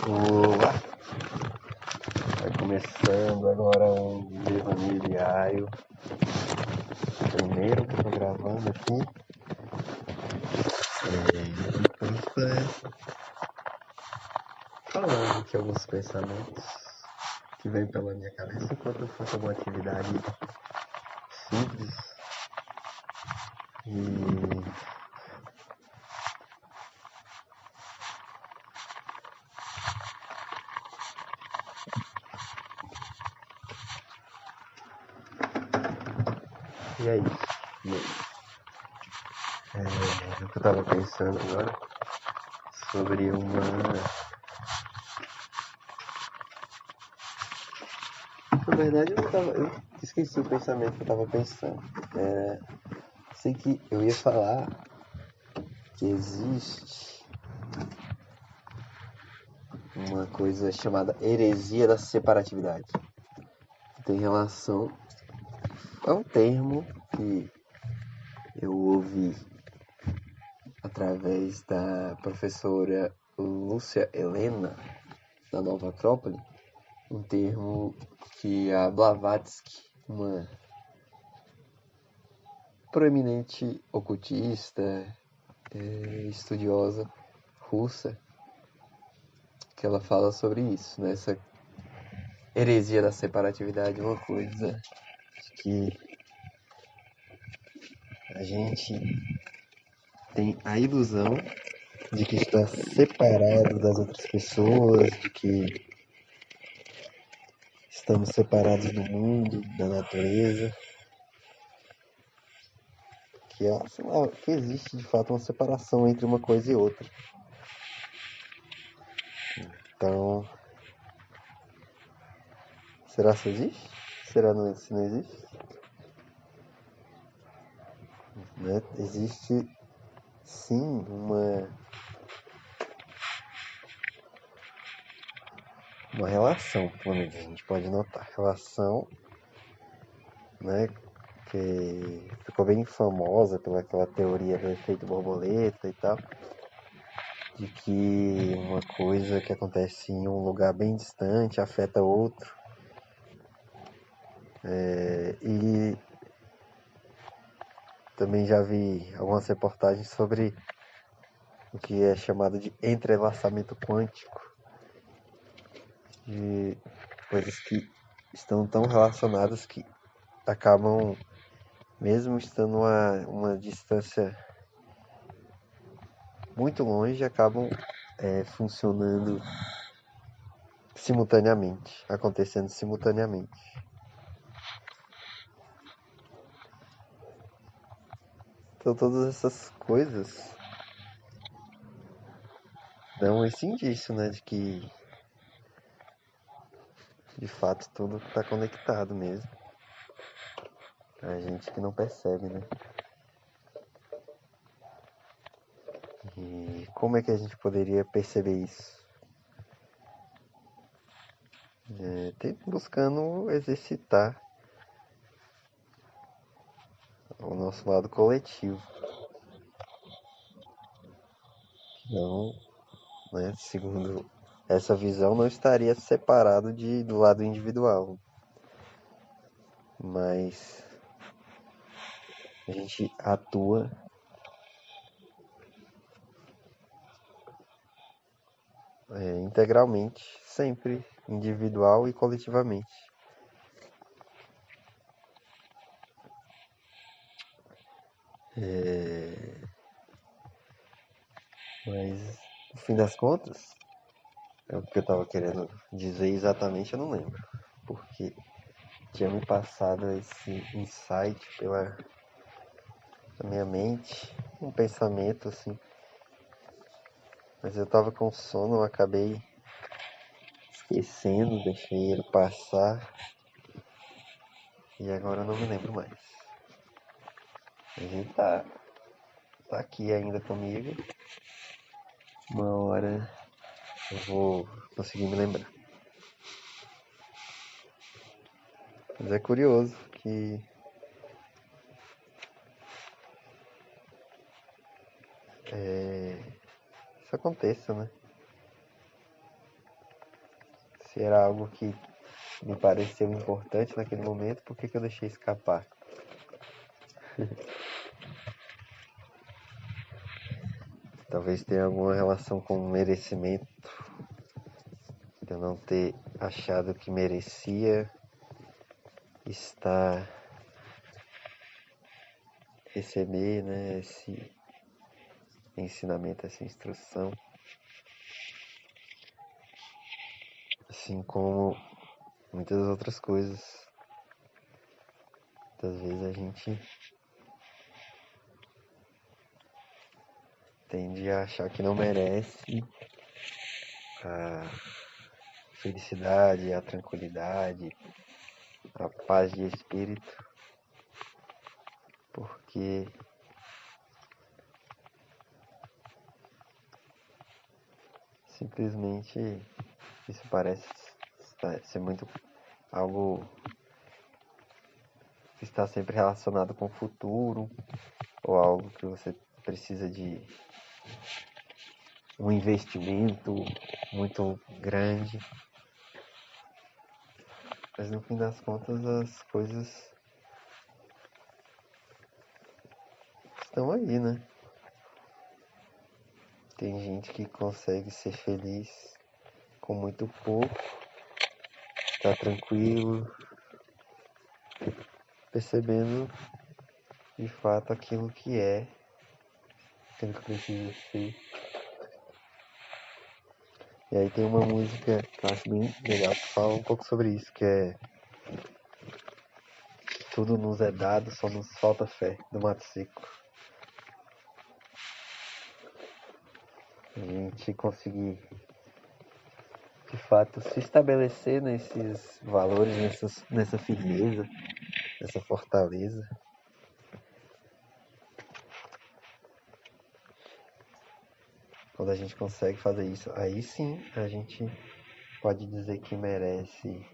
Olá, vai começando agora um devaneio diário. Primeiro que eu tô gravando aqui. Falando de alguns pensamentos que vêm pela minha cabeça enquanto eu faço alguma atividade simples. E é isso. O que eu tava pensando agora sobre Na verdade, eu esqueci o pensamento que eu tava pensando. Sei que eu ia falar que existe uma coisa chamada heresia da separatividade, que tem relação a um termo que eu ouvi através da professora Lúcia Helena, da Nova Acrópole, um termo que a Blavatsky, uma proeminente ocultista, estudiosa russa, que ela fala sobre isso, né? Essa heresia da separatividade, uma coisa de que a gente tem a ilusão de que está separado das outras pessoas, de que estamos separados do mundo, da natureza, que existe de fato uma separação entre uma coisa e outra. Então, será que existe? Será se não existe? Né? Existe sim uma relação, pelo menos a gente pode notar, relação, né, que ficou bem famosa pelaquela teoria do efeito borboleta e tal, de que uma coisa que acontece em um lugar bem distante afeta outro. E também já vi algumas reportagens sobre o que é chamado de entrelaçamento quântico, de coisas que estão tão relacionadas que acabam, mesmo estando a uma distância muito longe, acabam funcionando simultaneamente, acontecendo simultaneamente. Então todas essas coisas dão esse indício, né, de que de fato tudo está conectado mesmo. A gente que não percebe, né? E como é que a gente poderia perceber isso? Buscando exercitar o nosso lado coletivo. Não, né, segundo essa visão, não estaria separado do lado individual. Mas a gente atua integralmente, sempre, individual e coletivamente. Mas, no fim das contas, é o que eu estava querendo dizer exatamente, eu não lembro. Porque tinha me passado esse insight pela minha mente, um pensamento assim. Mas eu estava com sono, eu acabei esquecendo, deixei ele passar. E agora eu não me lembro mais. A gente tá aqui ainda comigo. Uma hora eu vou conseguir me lembrar. Mas é curioso que isso aconteça, né? Se era algo que me pareceu importante naquele momento, por que eu deixei escapar? Talvez tenha alguma relação com o merecimento, de eu não ter achado que merecia estar, receber, né, esse ensinamento, essa instrução. Assim como muitas outras coisas. Muitas vezes a gente tende a achar que não merece a felicidade, a tranquilidade, a paz de espírito, porque simplesmente isso parece ser muito algo que está sempre relacionado com o futuro, ou algo que você precisa de um investimento muito grande. Mas no fim das contas as coisas estão aí, né? Tem gente que consegue ser feliz com muito pouco, tá tranquilo, percebendo de fato aquilo que é, aquilo que precisa ser. E aí tem uma música que eu acho bem legal que fala um pouco sobre isso, que é Tudo nos é dado, só nos falta fé, do Mato Seco. A gente conseguir de fato se estabelecer nesses valores, nessa firmeza, nessa fortaleza. Quando a gente consegue fazer isso, aí sim a gente pode dizer que merece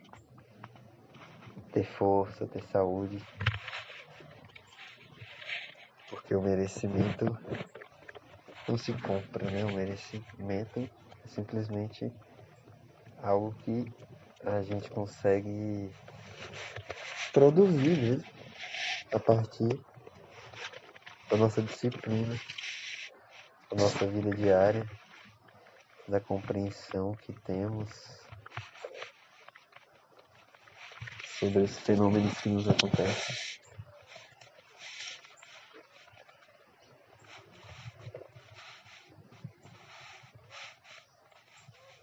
ter força, ter saúde, porque o merecimento não se compra, né? O merecimento é simplesmente algo que a gente consegue produzir mesmo a partir da nossa disciplina, da nossa vida diária, da compreensão que temos sobre esses fenômenos que nos acontecem.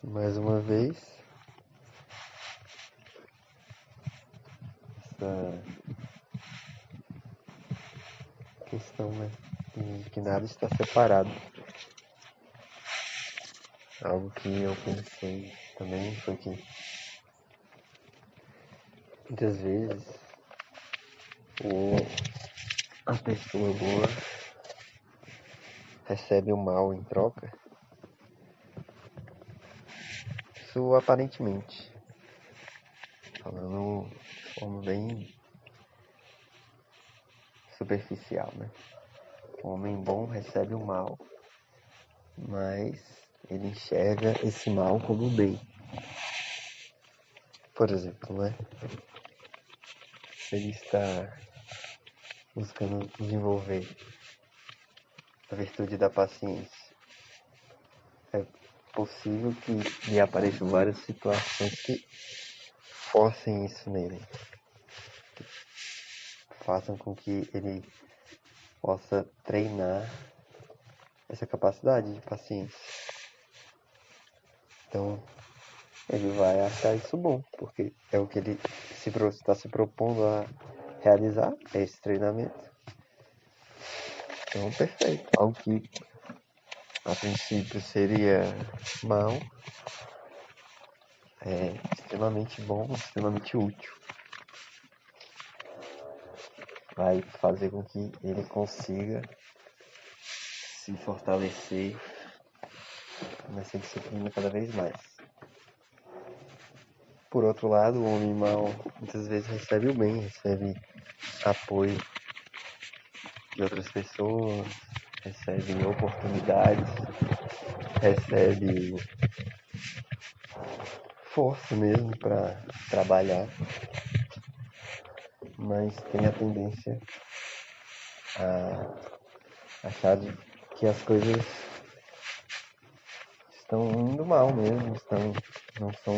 Mais uma vez, essa questão, né, de que nada está separado. Algo que eu pensei também foi que muitas vezes a pessoa boa recebe o mal em troca. Isso aparentemente, falando de forma bem superficial, né? O homem bom recebe o mal, mas ele enxerga esse mal como bem. Por exemplo, né? Se ele está buscando desenvolver a virtude da paciência, é possível que lhe apareçam várias situações que forcem isso nele, que façam com que ele possa treinar essa capacidade de paciência. Então, ele vai achar isso bom, porque é o que ele está se propondo a realizar, é esse treinamento. Então, perfeito. Algo que a princípio seria mal, é extremamente bom, extremamente útil. Vai fazer com que ele consiga se fortalecer nessa disciplina cada vez mais. Por outro lado, o homem mau muitas vezes recebe o bem, recebe apoio de outras pessoas, recebe oportunidades, recebe força mesmo para trabalhar, mas tem a tendência a achar que as coisas estão indo mal mesmo, não são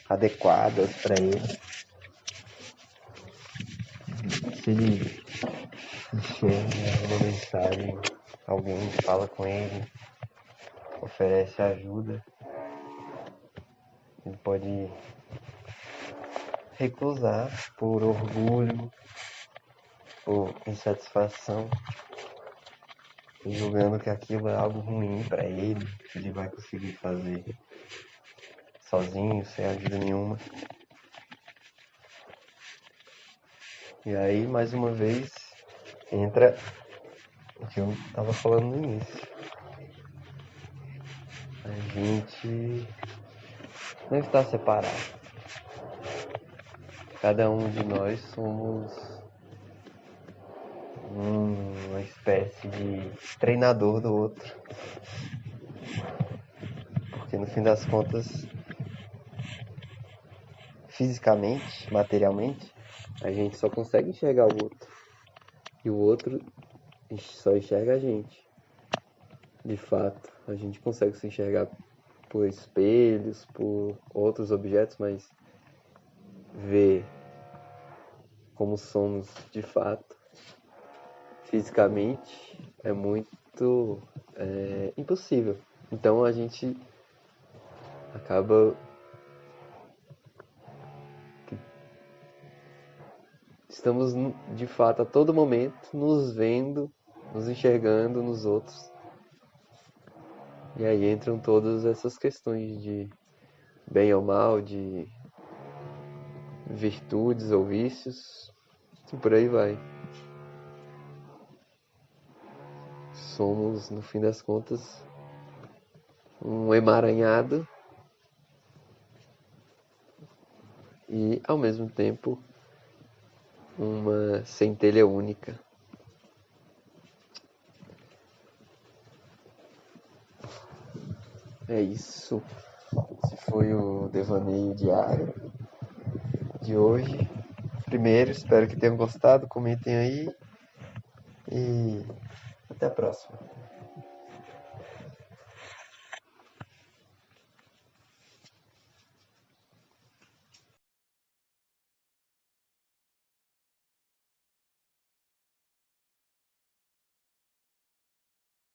adequadas para ele. Se ele enxerga uma mensagem, alguém fala com ele, oferece ajuda, ele pode recusar por orgulho, por insatisfação, julgando que aquilo é algo ruim para ele, que ele vai conseguir fazer sozinho, sem ajuda nenhuma. E aí, mais uma vez, entra o que eu estava falando no início. A gente não está separado. Cada um de nós somos uma espécie de treinador do outro. Porque no fim das contas, fisicamente, materialmente, a gente só consegue enxergar o outro. E o outro só enxerga a gente. De fato, a gente consegue se enxergar por espelhos, por outros objetos, mas ver como somos de fato, fisicamente, é muito impossível. Então a gente acaba estamos de fato a todo momento nos vendo, nos enxergando nos outros. E aí entram todas essas questões de bem ou mal, de virtudes ou vícios, e por aí vai. Somos, no fim das contas, um emaranhado e, ao mesmo tempo, uma centelha única. É isso. Esse foi o devaneio diário de hoje. Primeiro, espero que tenham gostado. Comentem aí. E até a próxima.